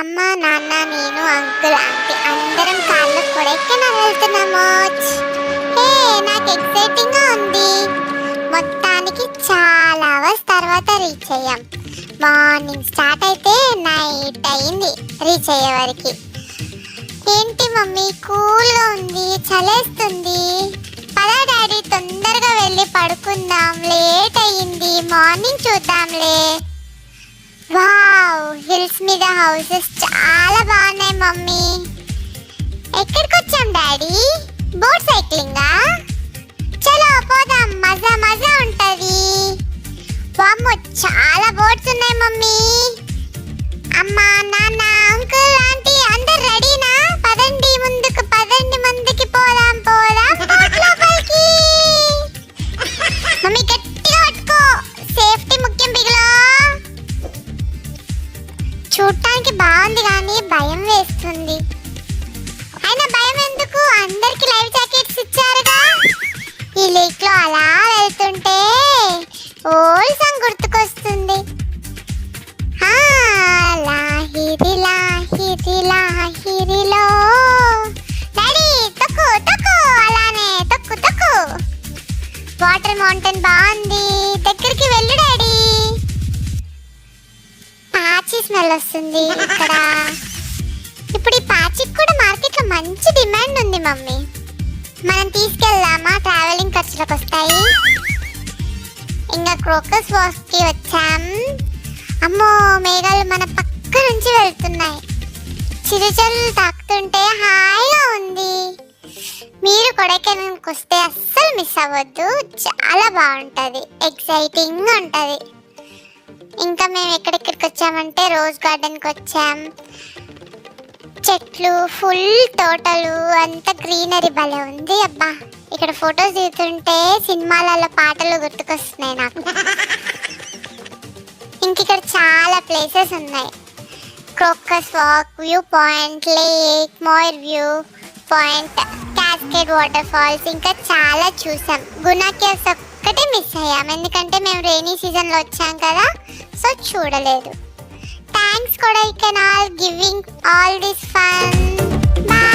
అమ్మ నాన్న నేను అంకుల్ ఆంటీ అందరం కార్లో కొడైకెనాల్ వెళ్తున్నాము. హే నాకు ఎక్సైటింగ్ గా ఉంది. మొత్తానికి చాలా అవర్స్ తర్వాత రీచ్ అయ్యాం. మార్నింగ్ స్టార్ట్ అయితే నైట్ అయింది రీచ్ అయ్యే వరకు. ఏంటి మమ్మీ కూల్గా ఉంది, చలేస్తుంది. పదా డాడీ తొందరగా వెళ్ళి పడుకుందాం, లేట్ అయ్యింది, మార్నింగ్ చూద్దాంలే. వావ్, హిల్స్ మీద హౌసెస్ చాలా బాగున్నాయి మమ్మీ. ఎక్కడికి వచ్చాం డాడీ? బోట్ సైక్లింగా? చలో పోదాం, మజా మజా ఉంటది. వామ్మో చాలా బోట్స్ ఉన్నాయి మమ్మీ. అమ్మా నాన్న అంకుల్ ఆంటీ అందరు రెడీనా? పదండి ముందుకు, పదండి ముందుకి పోదాం పోదాం బోట్ లోపలికి. మమ్మీ గట్టిగా పట్టుకో, సేఫ్టీ ముఖ్యం బిగులో. చూడటానికి బాగుంది కానీ భయం వేస్తుంది. అయినా భయం ఎందుకు, అందరికి లైఫ్ జాకెట్స్ ఇచ్చారుగా. ఈ లేక్ లో అలా వెళ్తుంటే ఓల్డ్ సాంగ్ గుర్తుకొస్తుంది. లాహిరి లాహిరి లాహిరిలో. డాడీ తొక్కు తొక్కు, అలానే తొక్కు తొక్కు. వాటర్ మౌంటైన్ బాగుంది, దగ్గరికి వెళ్ళు డాడీ. పాచి స్మెల్ వస్తుంది ఇక్కడ. ఇప్పుడు ఈ పాచికి కూడా మార్కెట్లో మంచి డిమాండ్ ఉంది మమ్మీ. మనం తీసుకెళ్దామా? ట్రావెలింగ్ ఖర్చులకు వస్తాయి. ఇంకా క్రోకస్ వాక్కి వచ్చాం. అమ్మో మేఘాలు మన పక్క నుంచి వెళ్తున్నాయి. చిరుచల్లు తాకుతుంటే హాయిగా ఉంది. మీరు కొడైకెనాల్కి వస్తే అస్సలు మిస్ అవ్వద్దు, చాలా బాగుంటుంది, ఎక్సైటింగ్గా ఉంటుంది. ఇంకా మేము ఎక్కడెక్కడికి వచ్చామంటే రోజ్ గార్డెన్కి వచ్చాం. చెట్లు, ఫుల్ తోటలు, అంత గ్రీనరీ భలే ఉంది. అబ్బా ఇక్కడ ఫొటోస్ దిగుతుంటే సినిమాలలో పాటలు గుర్తుకొస్తున్నాయి నాకు. ఇంక ఇక్కడ చాలా ప్లేసెస్ ఉన్నాయి. Coaker's Walk, view point, lake, Moir view point, cascade water falls, ఇంకా చాలా చూసాం. గునా కేవ్స్ ఒక్కటే మిస్ అయ్యాం, ఎందుకంటే మేము రైనీ సీజన్లో వచ్చాం కదా, సో చూడలేదు. Thanks Kodaikanal giving all this fun. Bye.